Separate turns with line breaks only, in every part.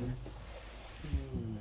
bene. Mm.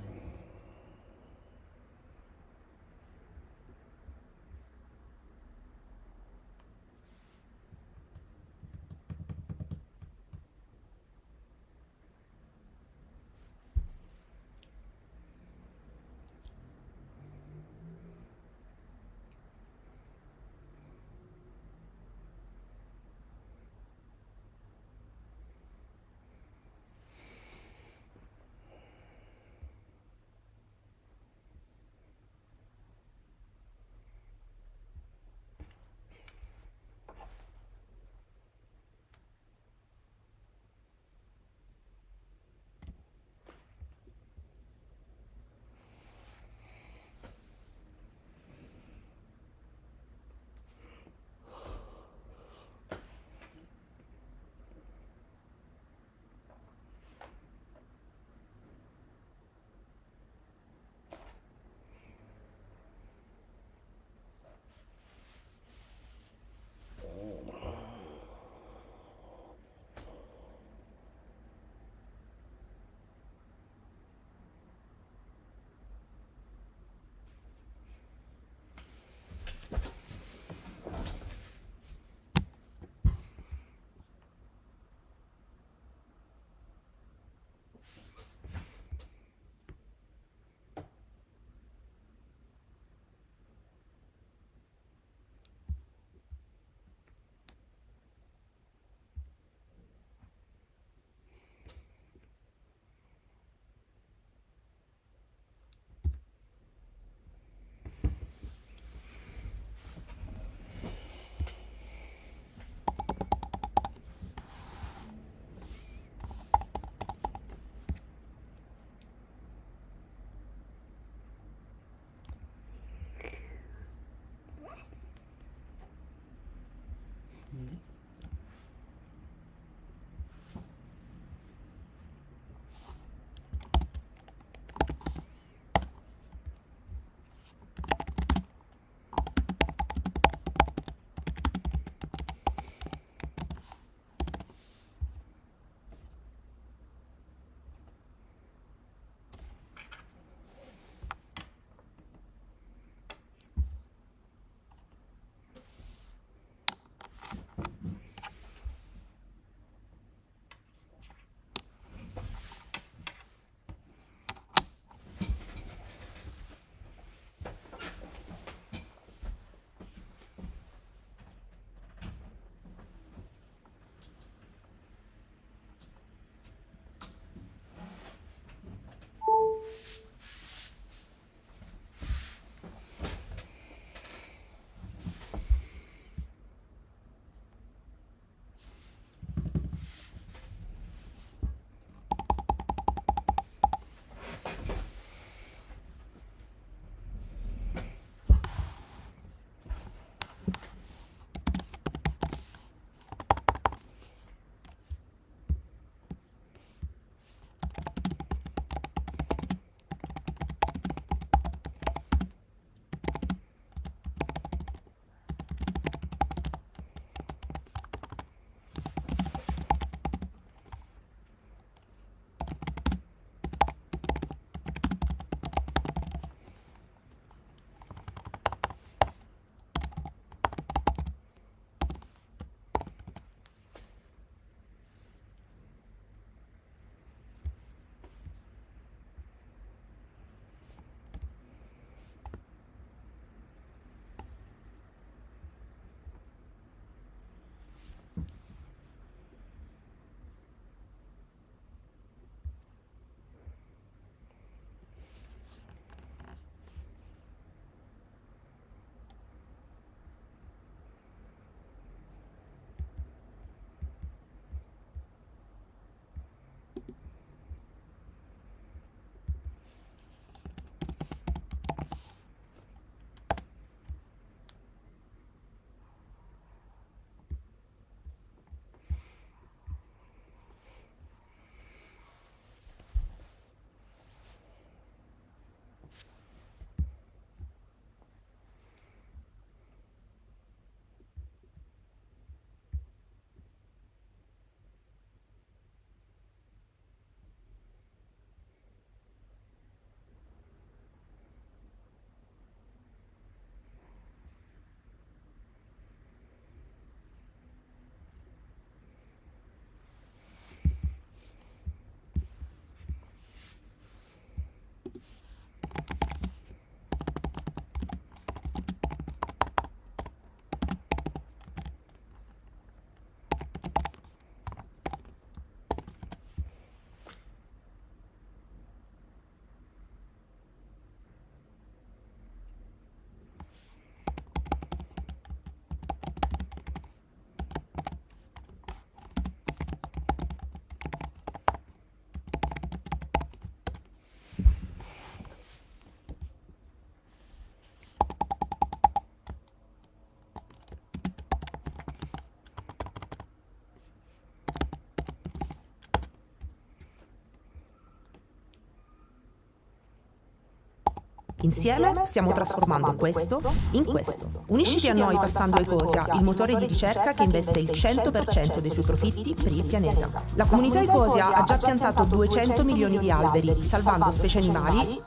Insieme stiamo trasformando questo in questo. Unisciti a noi passando ai Cosa, il motore di ricerca che investe il 100% dei suoi profitti per il pianeta. La comunità di Cosa ha già piantato 200 milioni di alberi, salvando specie animali.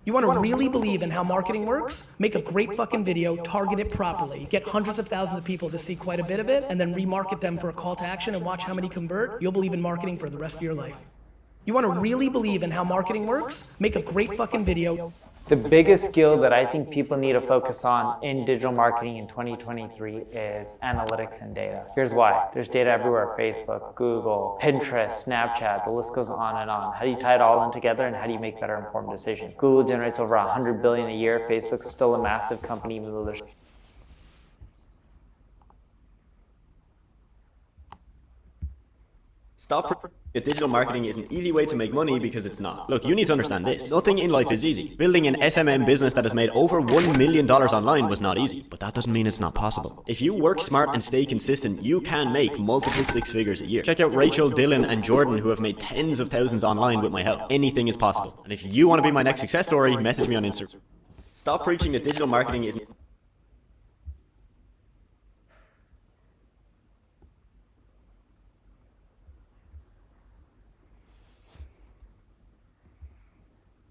You want to really believe in how marketing works? Make a great fucking video, target it properly, get hundreds of thousands of people to see quite a bit of it, and then remarket them for a call to action and watch how many convert. You'll believe in marketing for the rest of your life. You want to really believe in how marketing works? Make a great fucking video.
The biggest skill that I think people need to focus on in digital marketing in 2023 is analytics and data. Here's why. There's data everywhere: Facebook, Google, Pinterest, Snapchat, the list goes on and on. How do you tie it all in together, and how do you make better informed decisions? Google generates over 100 billion a year. Facebook's still a massive company, even though there's
Stop. Digital marketing is an easy way to make money because it's not. Look, you need to understand this. Nothing in life is easy. Building an SMM business that has made over $1 million online was not easy, but that doesn't mean it's not possible. If you work smart and stay consistent, you can make multiple six figures a year. Check out Rachel, Dylan, and Jordan, who have made tens of thousands online with my help. Anything is possible. And if you want to be my next success story, message me on Instagram. Stop preaching that digital marketing isn't...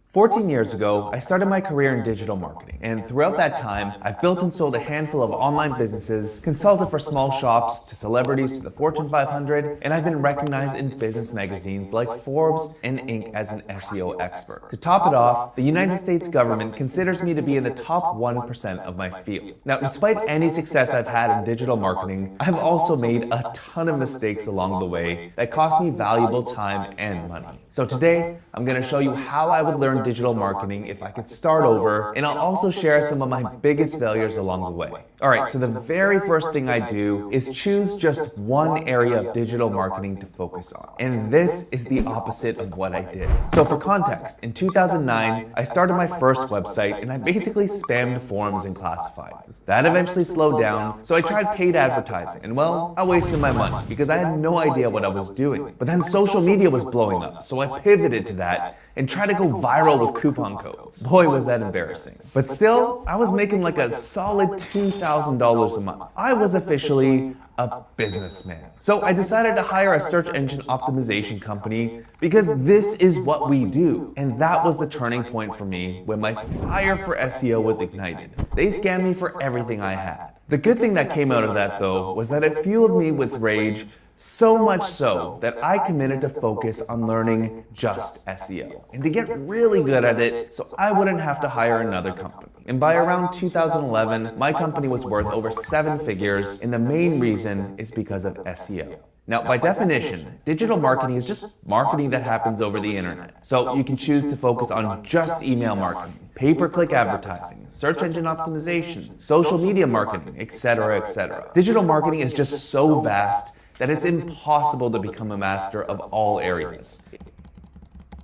14 years ago, I started my career in digital marketing, and throughout that time, I've built and sold a handful of online businesses, consulted for small shops to celebrities to the Fortune 500, and I've been recognized in business magazines like Forbes and Inc. as an SEO expert. To top it off, the United States government considers me to be in the top 1% of my field. Now, despite any success I've had in digital marketing, I've also made a ton of mistakes along the way that cost me valuable time and money. So today, I'm going to show you how I would learn digital marketing if I could start over, and I'll also share some of my biggest failures along the way. Alright, so the very first thing I do is choose just one area of digital marketing to focus on. And this is the opposite of what I did. So for context, in 2009, I started my first website and I basically spammed forums and classifieds. That eventually slowed down, so I tried paid advertising, and well, I wasted my money because I had no idea what I was doing. But then social media was blowing up, so I pivoted to that and tried to go viral with coupon codes. Boy, was that embarrassing. But still, I was making like a solid $2,000 a month. I was officially a businessman. So I decided to hire a search engine optimization company because this is what we do. And that was the turning point for me when my fire for SEO was ignited. They scammed me for everything I had. The good thing that came out of that though was that it fueled me with rage, so much so that I committed to focus on learning just SEO and to get really good at it so I wouldn't have to hire another company. And by around 2011, my company was worth over 7 figures, and the main reason is because of SEO. Now, by definition, digital marketing is just marketing that happens over the internet. So you can choose to focus on just email marketing, pay-per-click advertising, search engine optimization, social media marketing, etc., etc. Digital marketing is just so vast that it's impossible to become a master of all areas.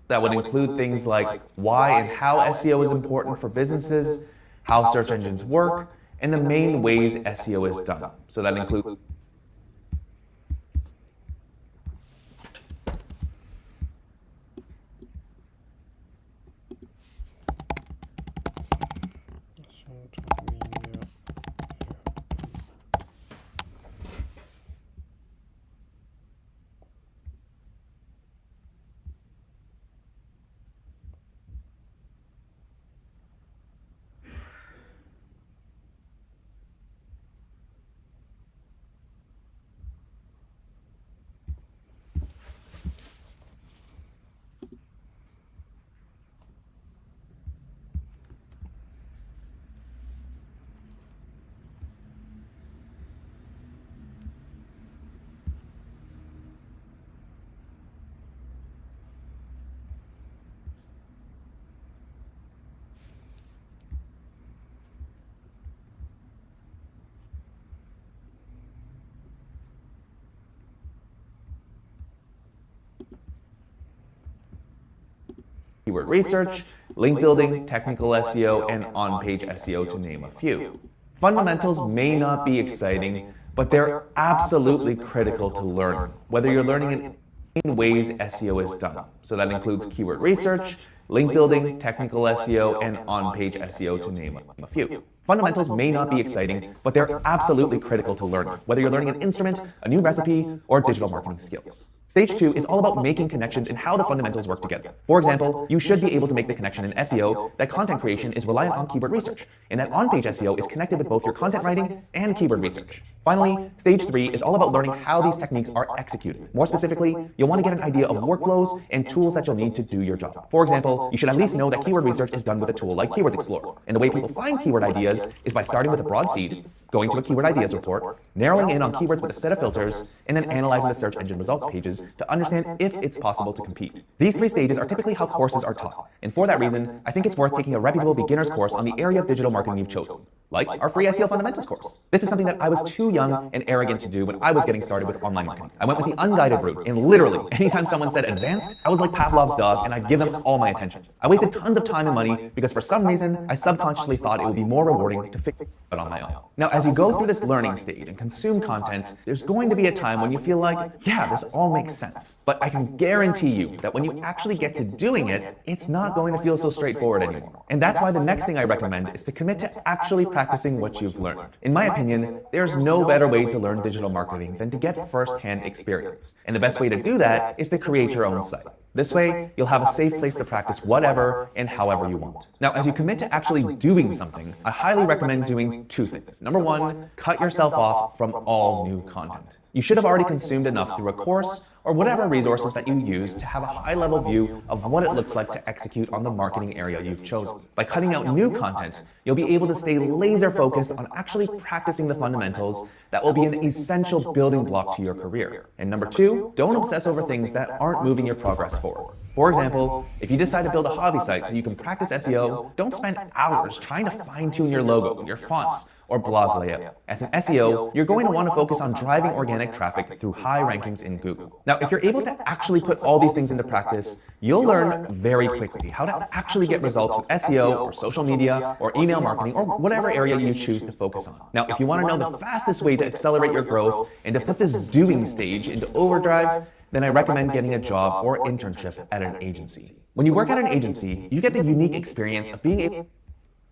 That would include things like why and how SEO is important for businesses, how search engines work, and the main ways SEO is done. So that includes keyword research, link building, technical SEO, and on-page SEO to name a few. Fundamentals may not be exciting, but they're absolutely critical to learn, whether you're learning in ways SEO is done. So that includes keyword research, link building, technical SEO, and on-page SEO, to name a few. Fundamentals may not be exciting, but they're absolutely critical to learn, whether you're learning an instrument, a new recipe, or digital marketing skills. Stage 2 is all about making connections in how the fundamentals work together. For example, you should be able to make the connection in SEO that content creation is reliant on keyword research, and that on-page SEO is connected with both your content writing and keyword research. Finally, stage 3 is all about learning how these techniques are executed. More specifically, you'll want to get an idea of workflows and tools that you'll need to do your job. For example, you should at least know that keyword research is done with a tool like Keywords Explorer, and the way people find keyword ideas is by starting with a broad seed, going to a keyword ideas report, narrowing in on keywords with a set of filters, and then analyzing the search engine results pages to understand if it's possible to compete. These 3 stages are typically how courses are taught, and for that reason, I think it's worth taking a reputable beginner's course on the area of digital marketing you've chosen, like our free SEO fundamentals course. This is something that I was too young and arrogant to do when I was getting started with online marketing. I went with the unguided route, and literally, anytime someone said advanced, I was like Pavlov's dog, and I'd give them all my attention. I wasted tons of time and money because for some reason, I subconsciously thought it would be more rewarding to figure it out on my own. Now, as you go through this learning stage and consume content, there's going to be a time when you feel like, yeah, this all makes sense. But I can guarantee you that when you actually get to doing it, it's not going to feel so straightforward anymore. And that's why the next thing I recommend is to commit to actually practicing what you've learned. In my opinion, there's no better way to learn digital marketing than to get first-hand experience. And the best way to do that is to create your own site. This way, you'll have a safe place to practice whatever and however you want. Now, as you commit to actually doing something, I highly recommend doing 2 things. Number 1, cut yourself off from all new content. You should have already consumed enough through a course or whatever resources that you use to have a high-level view of what it looks like to execute on the marketing area you've chosen. By cutting out new content, you'll be able to stay laser-focused on actually practicing the fundamentals that will be an essential building block to your career. And number 2, don't obsess over things that aren't moving your progress forward. For example, if you decide to build a hobby site so you can practice SEO, don't spend hours trying to fine-tune your logo, your fonts, or blog layout. As an SEO, you're going to want to focus on driving organic traffic through high rankings in Google. Now, if you're able to actually put all these things into practice, you'll learn very quickly how to actually get results with SEO or social media or email marketing or whatever area you choose to focus on. Now, if you want to know the fastest way to accelerate your growth and to put this doing stage into overdrive, then I recommend getting a job or internship at an agency. When you work at an agency, you get the unique experience of being able to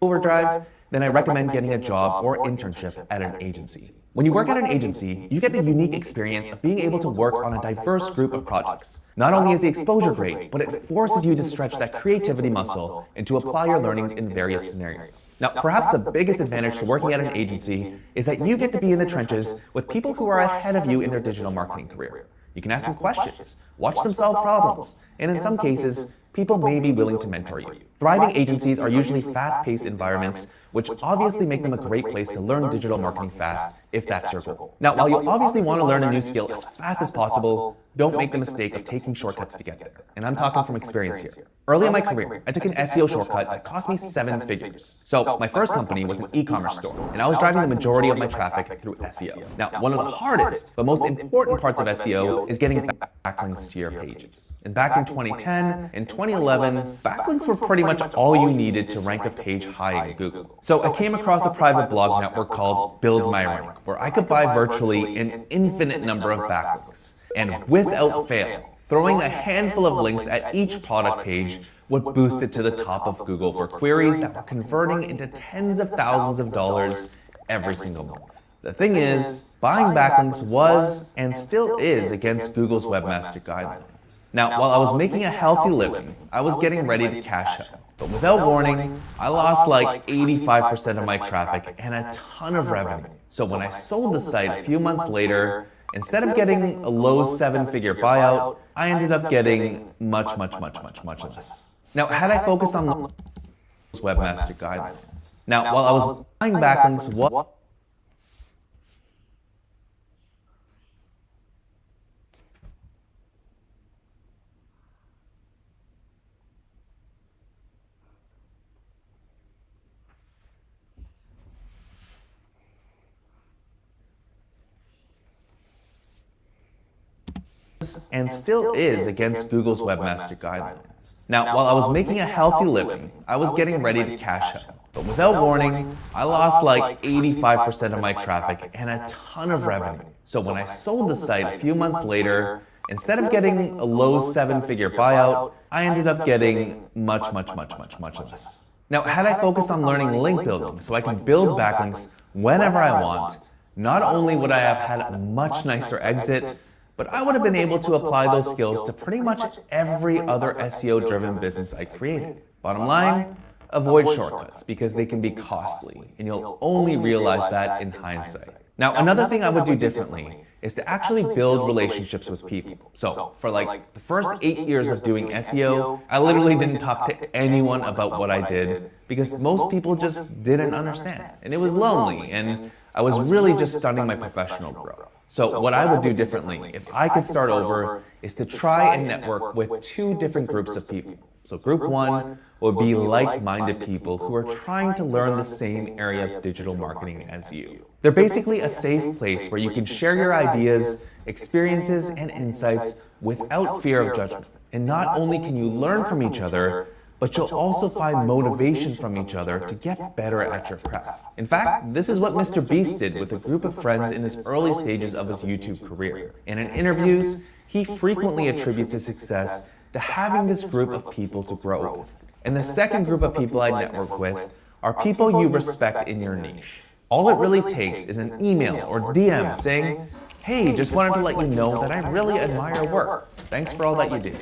overdrive, then I recommend getting a job or internship at an agency. When you work at an agency, you get the unique experience of being able to work on a diverse group of projects. Not only is the exposure great, but it forces you to stretch that creativity muscle and to apply your learnings in various scenarios. Now, perhaps the biggest advantage to working at an agency is that you get to be in the trenches with people who are ahead of you in their digital marketing career. You can ask them questions, watch them solve problems, and in some cases, people may be willing to mentor you. Thriving agencies are usually fast-paced environments, which obviously make them a great place to learn digital marketing fast, if that's your goal. Now, while you obviously want to learn a new skill as fast as possible, don't make the mistake of taking shortcuts to get there. And I'm talking from experience here. Early in my career, I took an SEO shortcut that cost me 7 figures. So my first company was an e-commerce store, and I was driving the majority of my traffic through SEO. Now, one of the hardest, but most important parts of SEO is getting backlinks to your pages. And back in 2010 and 2011, backlinks were pretty much all you needed to rank a page high in Google. So I came across a private blog network called Build My Rank, where I could buy virtually an infinite number of backlinks. And without fail, throwing a handful of links at each product page would boost it to the top of Google for queries that were converting into tens of thousands of dollars every single month. The thing is, buying backlinks was and still is against Google's webmaster guidelines. Now, while I was making a healthy living, I was getting ready to cash out. But without warning, I lost like 85% of my traffic and a ton of revenue. So when I sold the site a few months later, instead of getting a low 7-figure buyout, I ended up getting much less. Now, had I focused on the webmaster guidelines. Now, while I was buying backlinks, what and still is against Google's webmaster guidelines. Now, while I was making a healthy living, I was getting ready to cash out. But without warning, I lost like 85% of my traffic and a ton of revenue. So when I sold the site a few months later, instead of getting a low 7-figure buyout, I ended up getting much less. Now, had I focused on learning link building so I can build backlinks whenever I want, not only would I have had a much nicer exit, but I would have been able to apply those skills to pretty much every other SEO-driven business I created. Bottom line, avoid shortcuts because they can be costly, and you'll only realize that in hindsight. Now, another thing I would do differently is to actually build relationships with people. So, for like the first 8 years of doing SEO, I literally didn't talk to anyone about what I did because most people just didn't understand. And it was lonely, and I was really just stunning my professional growth. So what I would do differently, if I could start over, is to try and network with 2 different groups of people. So group 1 would be like-minded people who are trying to learn the same area of digital marketing as you. They're basically a safe place where you can share your ideas, experiences, and insights without fear of judgment. And not only can you learn from each other, but you'll also find motivation from each other to get better at your craft. In fact, this is what Mr. Beast did with a group of friends in his early stages of his YouTube career. And in interviews, he frequently attributes his success to having this group of people to grow with. And the second group of people I network with are people you respect in your niche. All it really takes is an email or DM saying, "Hey, just wanted to let you know that I really admire your work. Thanks for all that you do."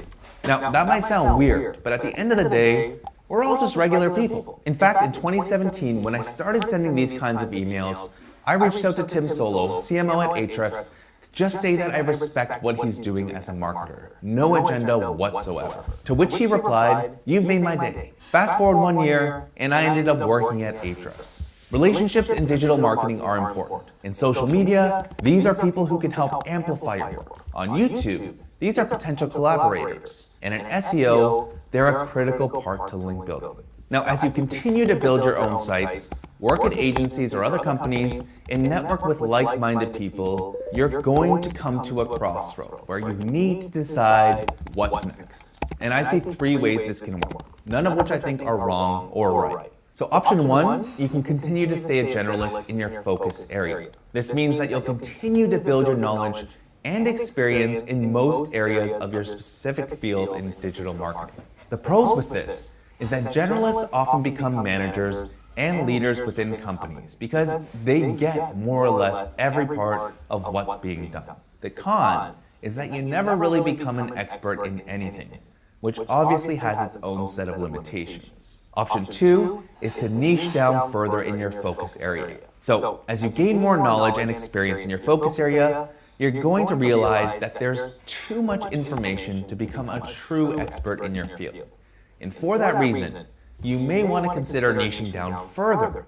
Now, that might sound weird, but at the end of the day, we're all just regular people. In fact, in 2017, when I started sending these kinds of emails, I reached out to Tim Solo, CMO at Ahrefs, to just say that I respect what he's doing as a marketer. No agenda whatsoever. To which he replied, "You've made my day." Fast forward 1 year, and I ended up working at Ahrefs. Relationships in digital marketing are important. In social media, these are people who can help amplify your work. On YouTube, these are potential collaborators. And in SEO, they're a critical part to link building. Now, as you continue to build your own sites, work at agencies or other companies, and network with like-minded people, you're going to come to a crossroad where you need to decide what's next. And I see 3 ways this can work, none of which I think are wrong or right. So option 1, you can continue to stay a generalist in your focus area. This means that you'll continue to build your knowledge and experience in most areas of your specific field in digital marketing. The pros with this is that generalists often become managers and leaders within companies because they get more or less every part of what's being done. The con is that you never really become an expert in anything, which obviously has its own set of limitations. Option 2 is to niche down further in your focus area. So, as you gain more knowledge and experience in your focus area, you're going to realize that there's too much information to become a true expert in your field. And for that reason, you may want to consider niching down further.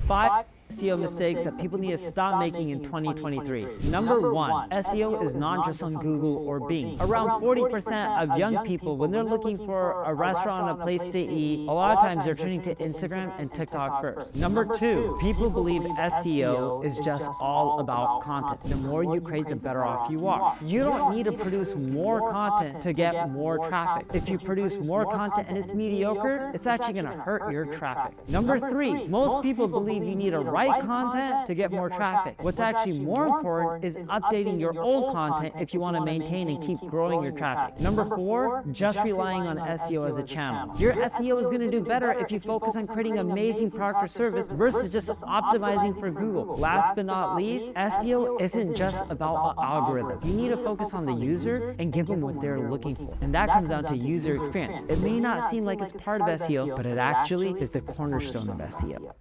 Five SEO mistakes that people need to stop making in 2023. Number 1, SEO is not just on Google or Bing. Around 40% of young people, when they're looking for a restaurant, a place to eat, a lot of times they're turning to Instagram and TikTok first. Number 2, people believe SEO is just all about content. The more you create, the better off you are. You don't need to produce more content to get more traffic. If you produce more content and it's mediocre, it's actually going to hurt your traffic. Number 3, most people believe you need a right content to get more traffic. What's actually more important is updating your old content if you want to maintain and keep growing your traffic. Number 4, just relying on SEO as a channel. Your SEO is going to do better if you focus on creating amazing product or service versus just optimizing for Google. Last but not least, SEO isn't just about an algorithm. You need to focus on the user and give them what they're looking for. And that comes down to user experience. It may not seem like it's part of SEO, but it actually is the cornerstone of SEO.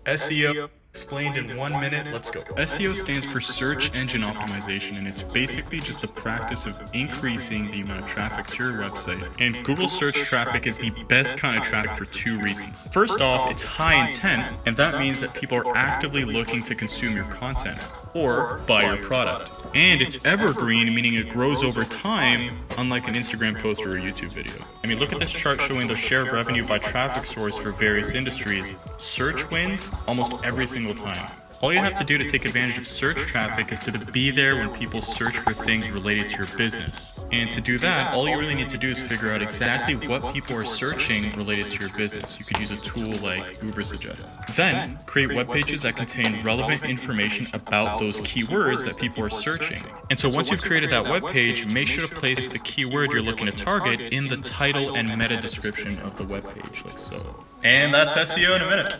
SEO Explained in 1 minute, let's go. SEO stands for search engine optimization, and it's basically just the practice of increasing the amount of traffic to your website. And Google search traffic is the best kind of traffic for two reasons. First off, it's high intent, and that means that people are actively looking to consume your content or buy your product. And it's evergreen, meaning it grows over time, unlike an Instagram post or a YouTube video. I mean, look at this chart showing the share of revenue by traffic source for various industries. Search wins almost every single time. All you have to do to take advantage of search traffic is to be there when people search for things related to your business. And to do that, all you really need to do is figure out exactly what people are searching related to your business. You could use a tool like Uber Suggest. Then, create web pages that contain relevant information about those keywords that people are searching. And so once you've created that web page, make sure to place the keyword you're looking to target in the title and meta description of the web page, like so. And that's SEO in a minute.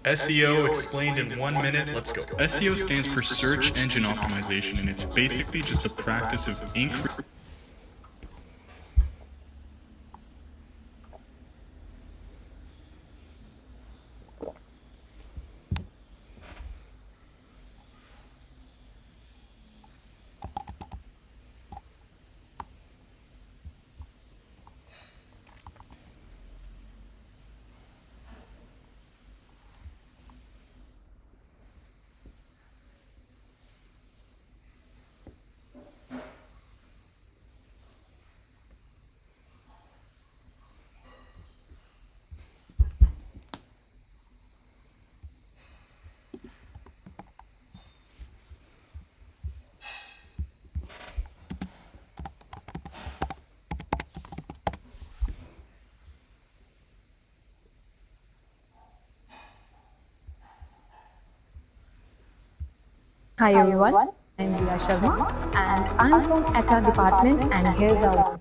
SEO explained in 1 minute, let's go. SEO stands for search engine optimization, and it's basically just the practice of increasing.
Hi everyone, I'm Via Sharma and I'm from HR department and here's our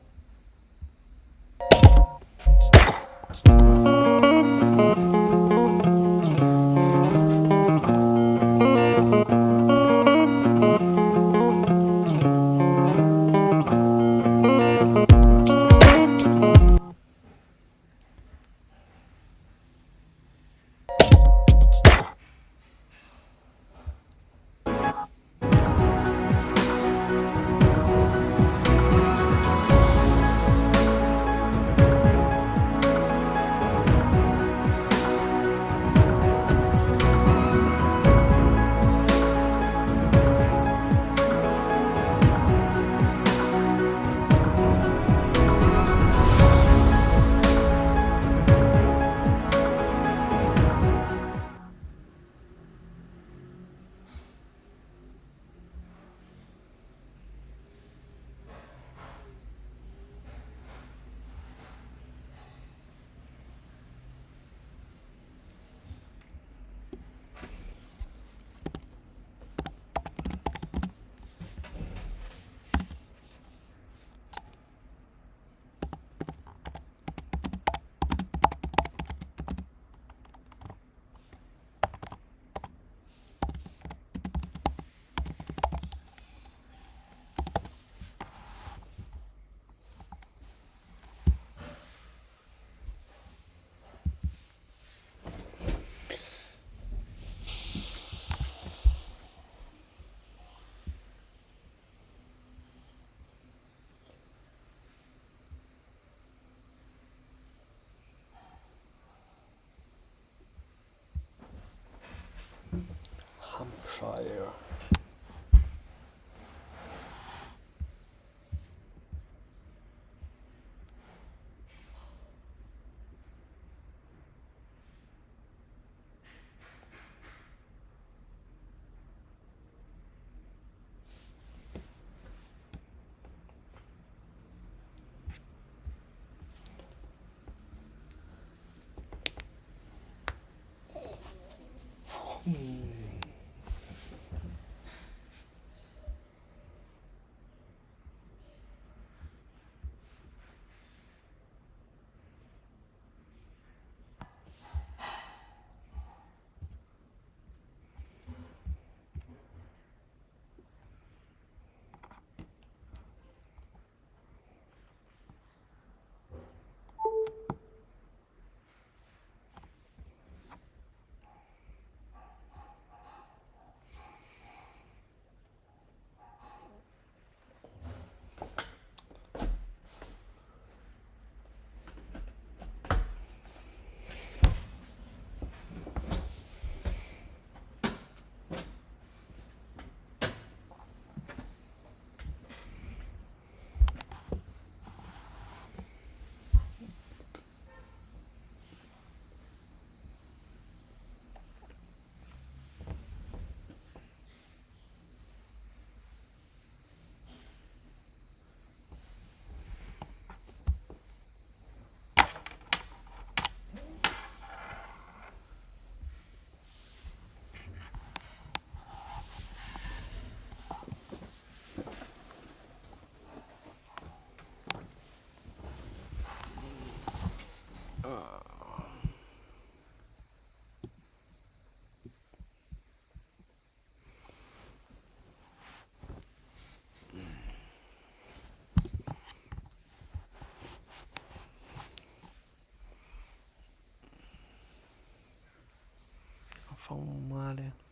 fa un male.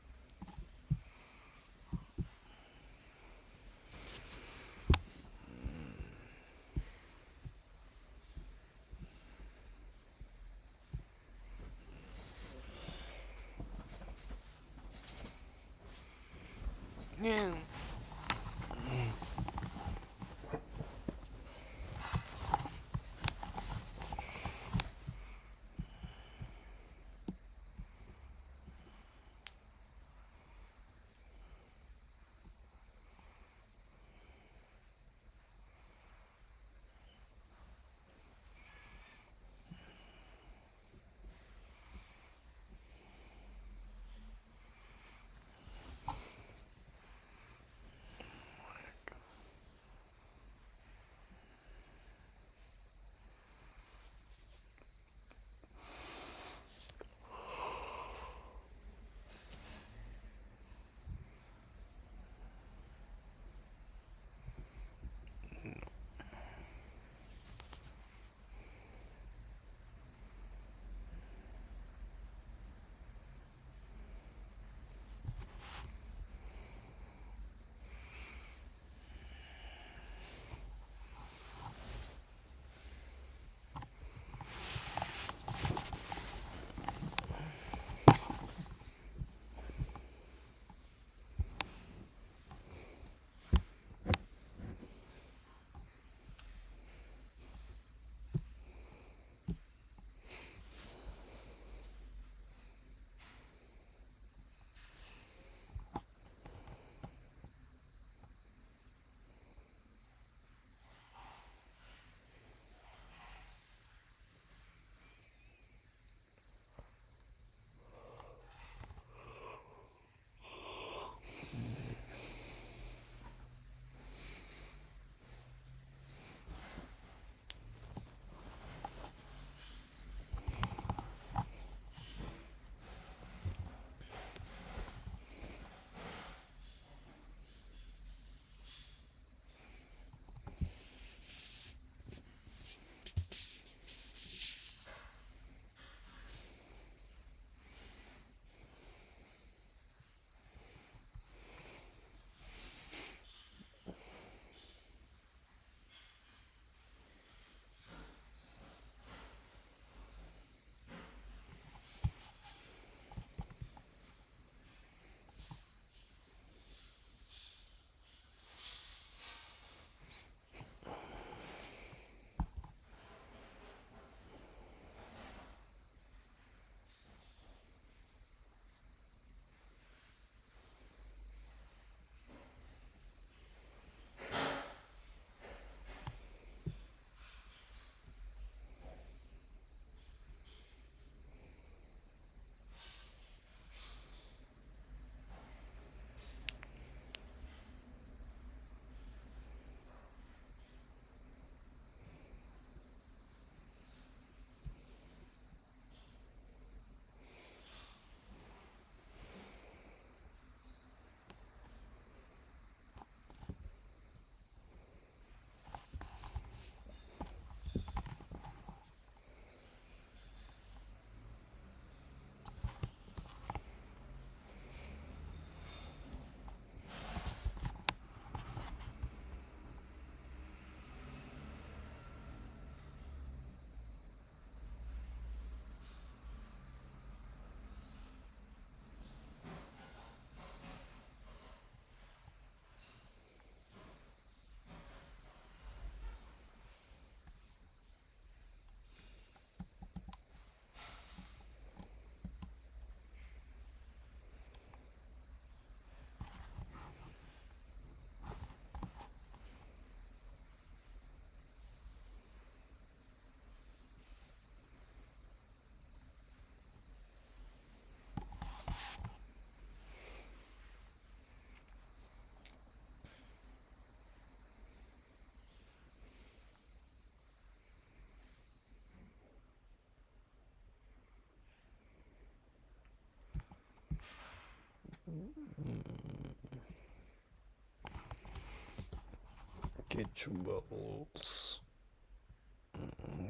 Che ci balls.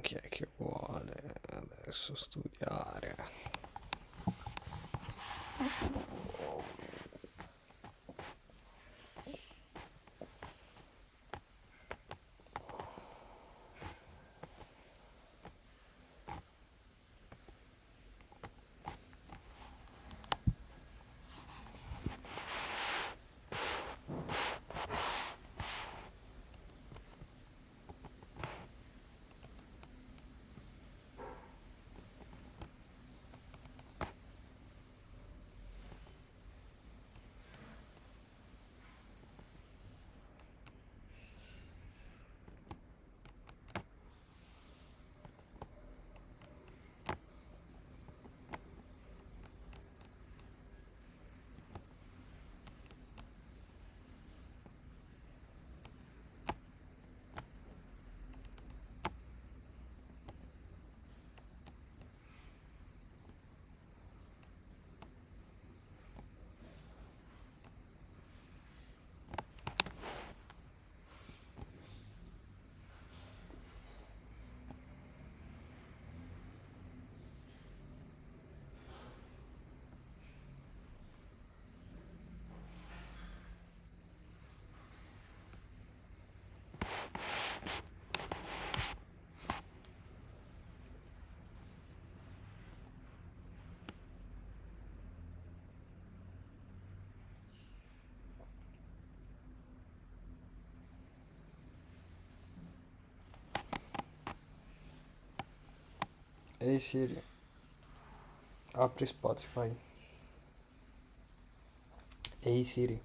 Chi è che vuole adesso studiare? Ehi Siri, apri Spotify. Ehi Siri.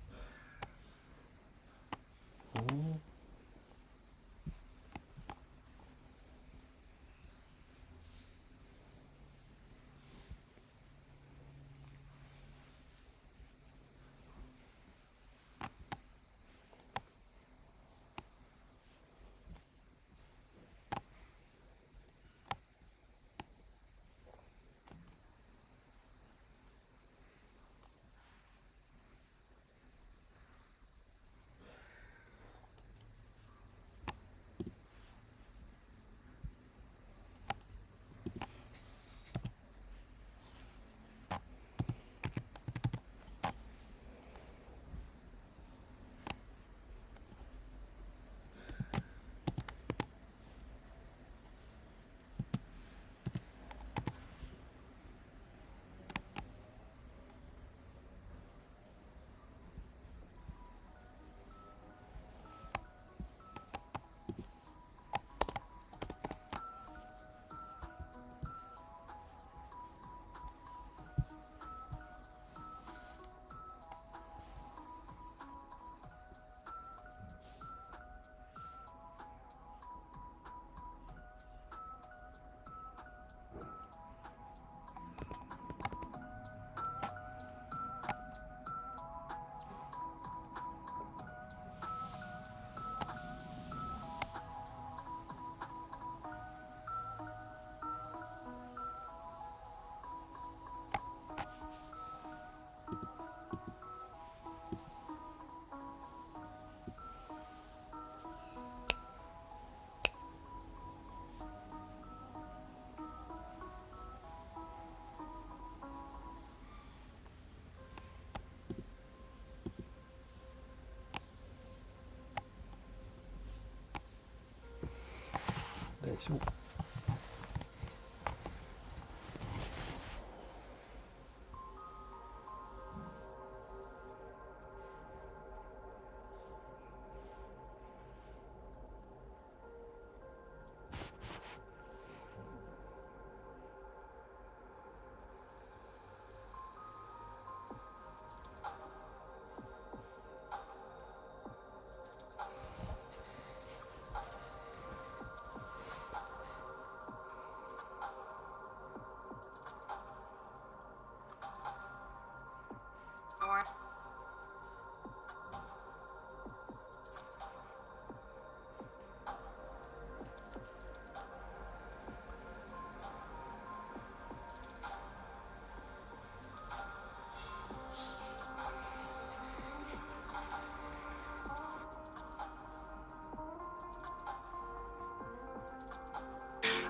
Dai, su.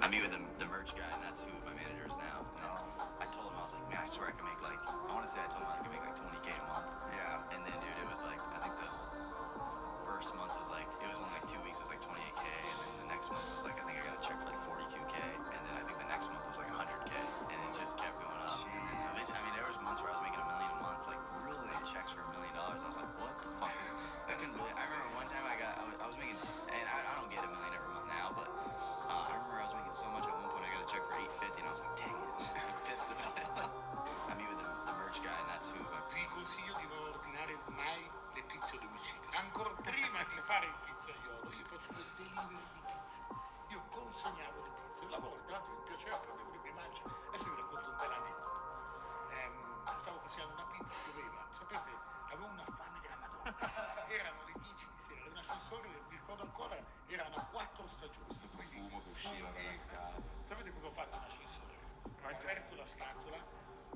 I meet with the merch guy, and that's who my manager is now. And then I told him, I was like, man, I swear I can make like, I want to say Honestly, I told him I could make like 20K a month. Yeah. And then, dude, it was like, I think the first month was like, it was only like 2 weeks, it was like 28K. And then the next month was like, I think I got a check for like 42K. And then I think the next month was like 100K. And it just kept going up. And then, I mean, there was months where I was making $1 million a month, like really checks for $1 million. I was like, what the fuck? I couldn't believe it. I remember one time I was making, and I don't get $1 million every month now, but I remember I was making so much at one point I got a check for $850 and I was like, dang it. I'm pissed about it. I meet with the merch guy and that's who.
Vi consiglio di non ordinare mai le pizze a domicilio. Ancora prima di fare il pizzaiolo, io faccio il delivery di pizza. Io consegnavo le pizze, un lavoro tra l'altro mi piaceva, prendevo le mie mance. Adesso vi racconto un bel aneddoto. Stavo cucinando una pizza, pioveva, sapete, avevo una fame della Madonna. Erano le 10 di sera, l'ascensore, mi ricordo ancora, erano 4 stagioni. Quindi fumo che usciva dalla scatola. Sapete cosa ho fatto in ascensore? Ho aperto la scatola,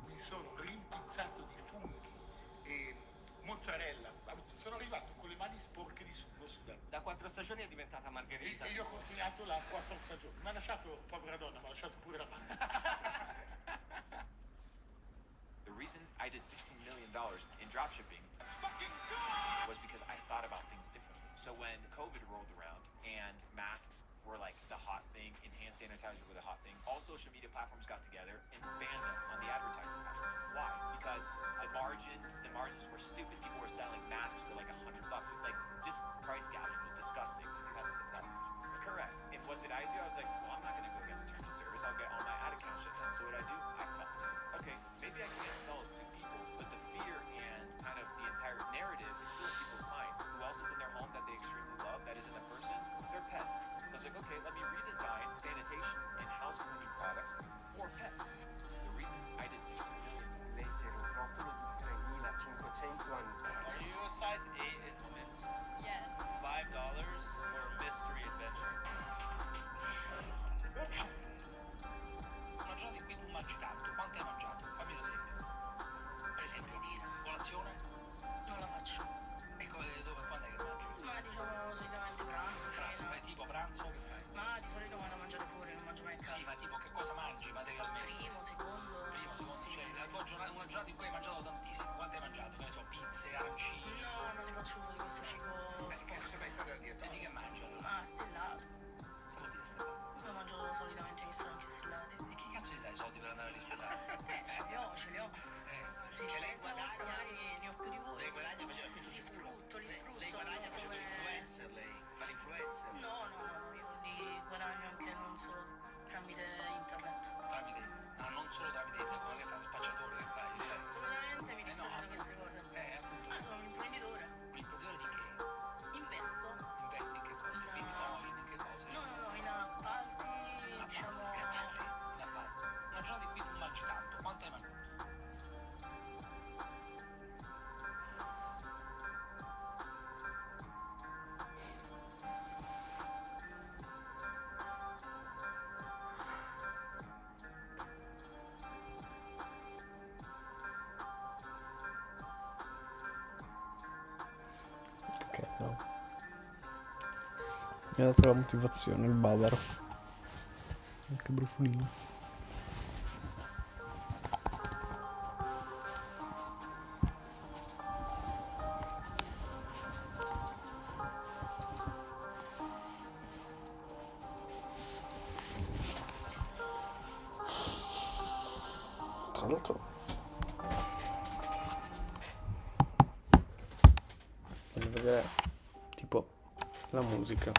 mi sono rimpizzato di funghi e mozzarella. Sono arrivato con le mani sporche di sugo sudato.
Da 4 stagioni è diventata margherita.
E io ho consegnato la 4 stagioni. Mi ha lasciato, povera donna, mi ha lasciato pure la mano.
The reason I did $16 million in dropshipping was because I thought about things differently. So when COVID rolled around and masks were like the hot thing and hand sanitizer were the hot thing, all social media platforms got together and banned them on the advertising platforms. Why? Because the margins were stupid. People were selling masks for like $100 with like just price gouging was disgusting. You had this advantage. Correct. And what did I do? I was like, well, I'm not going to go against terms of service. I'll get all my ad accounts shut down. So what I do? I thought, okay, maybe I can't sell it to people, but the fear and kind of the entire narrative is still in people's minds. Who else is in their home that they extremely love? That isn't a person. They're pets. I was like, okay, let me redesign sanitation and house cleaning products for pets. The reason I did 16 million.
Leggere un rotolo di 3500 anni.
Are you a size 8 in women's?
Yes.
$5 or mystery adventure?
Una giornata in cui tu mangi tanto, quanto hai mangiato? Fammi un esempio. Per esempio, colazione?
Non la faccio.
E dove, quando è che mangi?
Ma diciamo solitamente pranzo, cena.
Ma tipo pranzo che fai?
Ma di solito quando mangiare fuori, non mangio mai a casa.
Sì, ma tipo che cosa mangi materialmente?
Primo, secondo.
Sì, cioè, la tua giornata, una giornata in cui hai mangiato tantissimo, quanto hai mangiato? Che ne so, pizze, arancini?
No, non ne faccio uso di questo cibo sporco.
Mai stata a dieta? E di che mangi allora?
Ah, stellato.
Come ti stellato?
Lo mangio solitamente in ristoranti stellati.
E chi cazzo gli dai i soldi per andare a rispettare?
Ce li ho. Sì,
E lei guadagna?
magari ne ho più di voi.
Lei guadagna facendo questo
Li sfrutto.
Lei guadagna facendo l'influencer, lei? Fa l'influencer?
No, io li guadagno anche non solo tramite internet.
Non solo tramite internet, come che fai lo spacciatore che fai?
Assolutamente mi dissocio da queste cose.
Appunto.
Sono un imprenditore.
Un imprenditore di che?
Investo.
Investi in che cosa? In bitcoin, in che cosa?
No, in appalti, diciamo.
In appalti? Una giornata in cui tu mangi tanto, quanto hai mangiato?
Ok, no. Mi ha dato la motivazione, il bavaro. Che brufolino. Tra l'altro voglio vedere tipo la musica.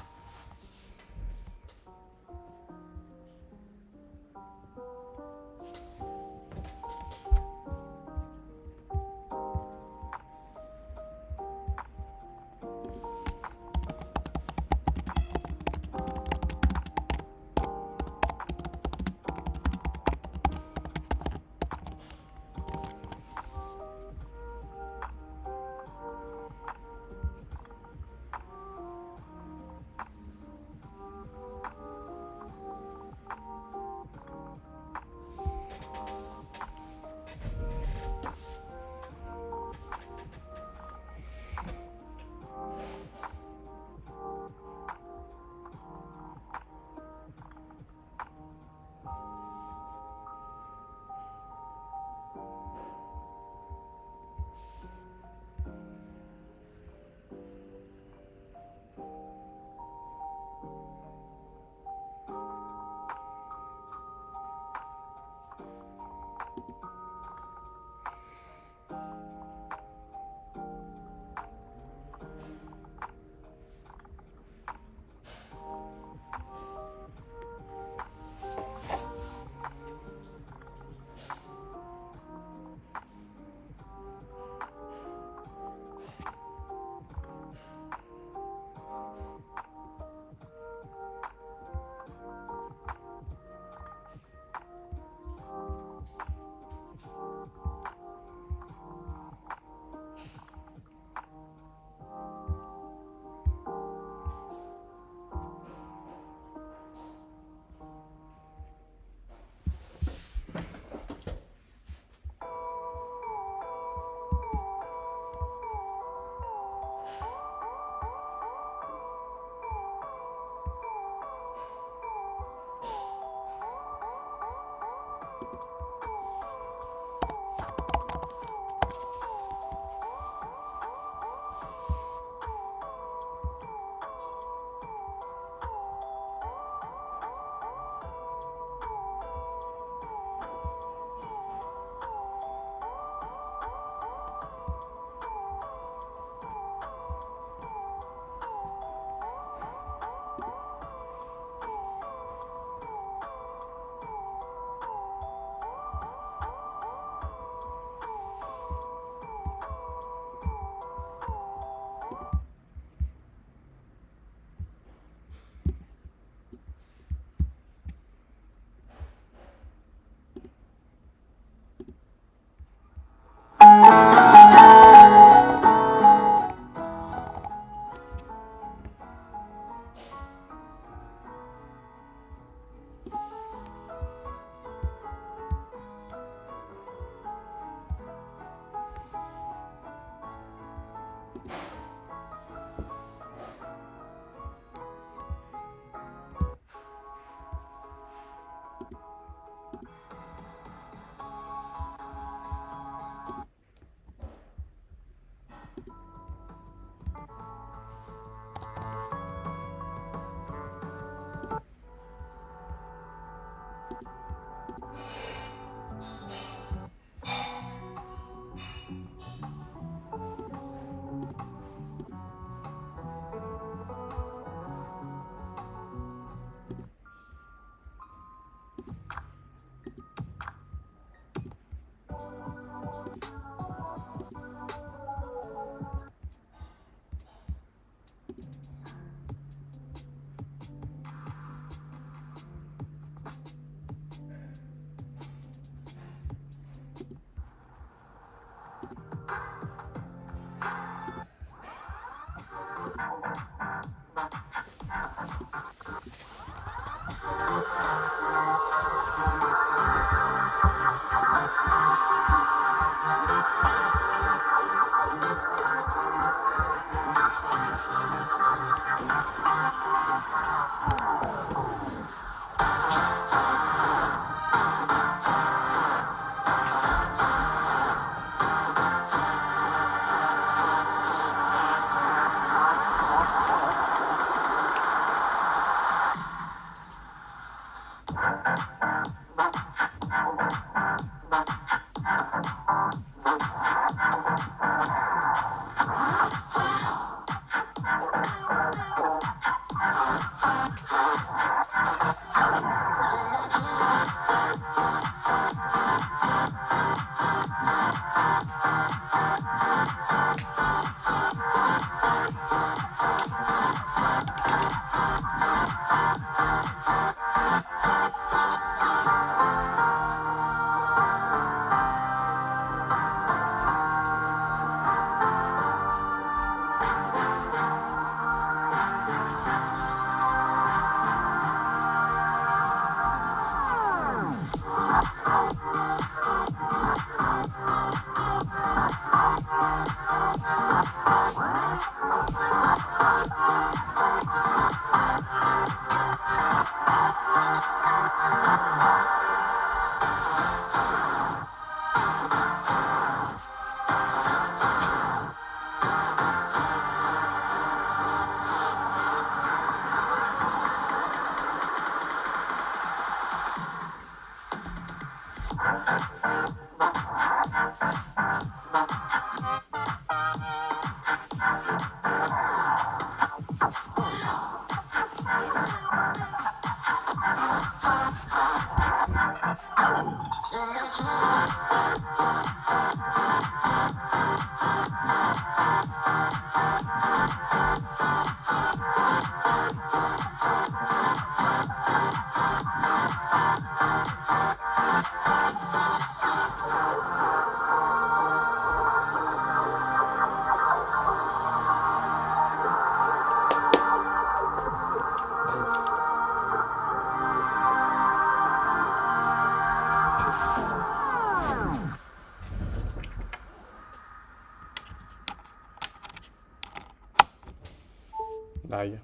Dai.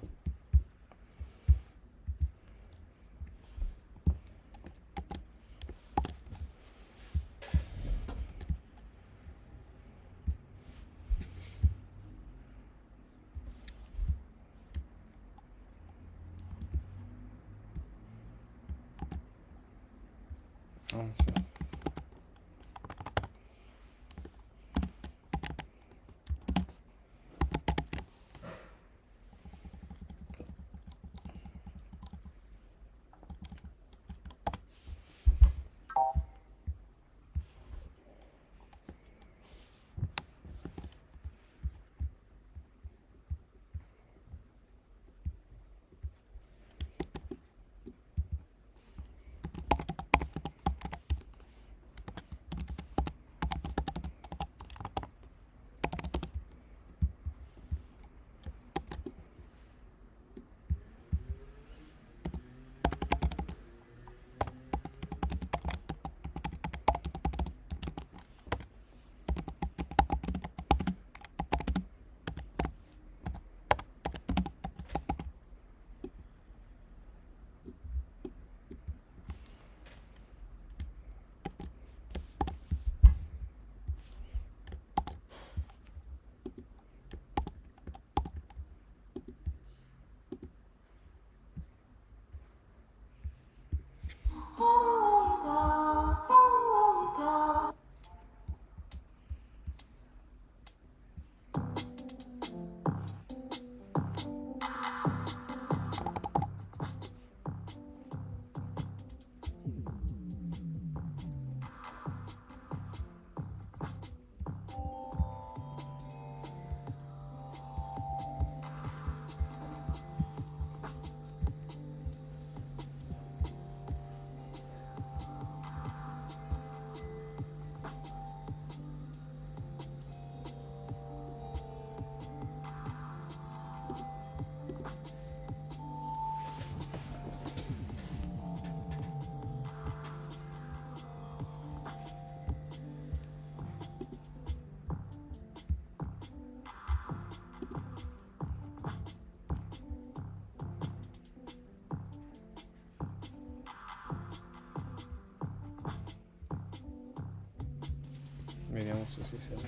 Sì. Vediamo se si sente.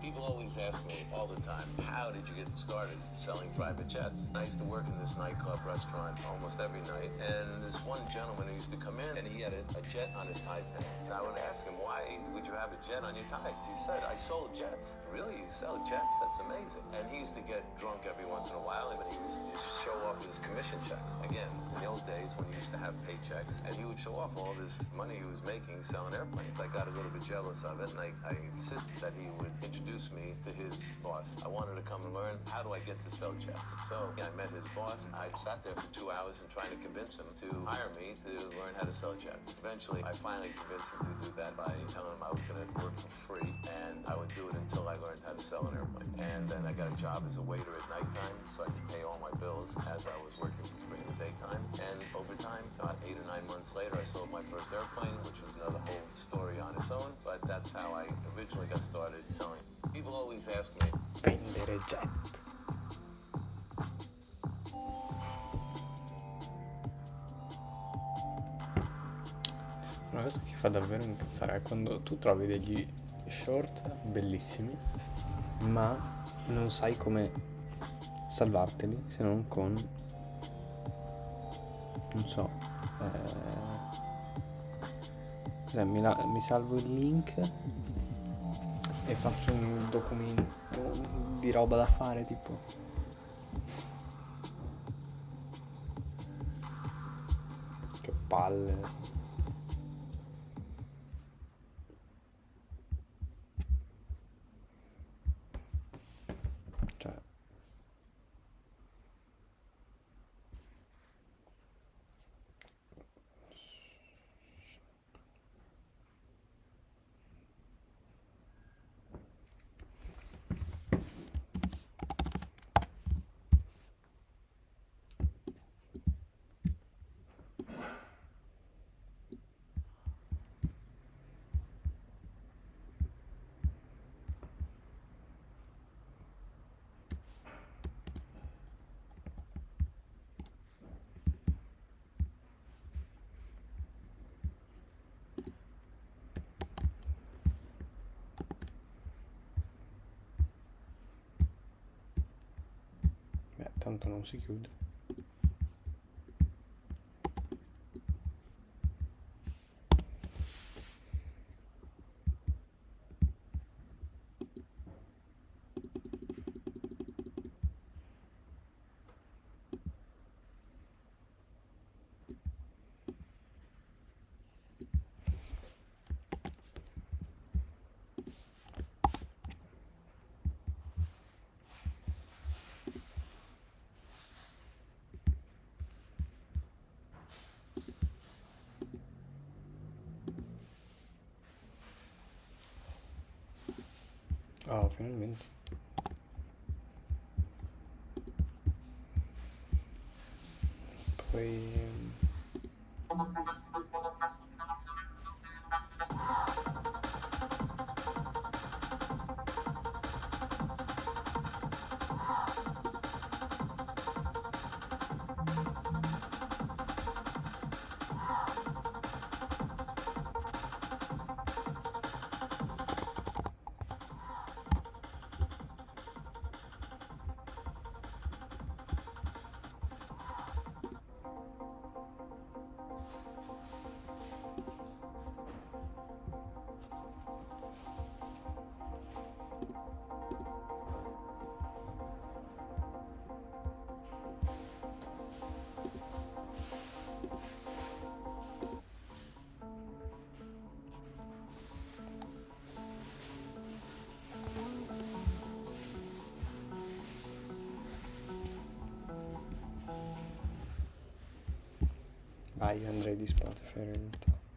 People always ask me all the time, how did you get started selling private jets? I used to work in this nightclub restaurant almost every night, and this one gentleman who used to come in, and he had a jet on his tie pin. And I would ask him, why would you have a jet on your tie? He said, I sold jets. Really? You sell jets? That's amazing. And he used to get drunk every once in a while, but he used to show off his commission checks. Again, in the old days when he used to have paychecks, and he would show off all this money he was making selling airplanes. I got a little bit jealous of it, and I insisted that he would introduce me to his boss. I wanted to come and learn, how do I get to sell jets? So I met his boss. I sat there for 2 hours and trying to convince him to hire me to learn how to sell jets. Eventually, I finally convinced him to do that by telling him I was going to work for free, and I would do it until I learned how to sell an airplane. And then I got a job as a waiter at nighttime, so I could pay all my bills as I was working for free in the daytime. And over time, about 8 or 9 months later, I sold my first airplane, which was another whole story on its own. But that's how I originally got started selling. People always ask me,
Vendere jet. Una cosa che fa davvero incazzare è quando tu trovi degli short bellissimi, ma non sai come salvarteli se non con, non so, mi salvo il link e faccio un documento di roba da fare, tipo che palle. Cioè tanto non si chiude. Oh, finalmente. Poi io andrei di Spotify in realtà.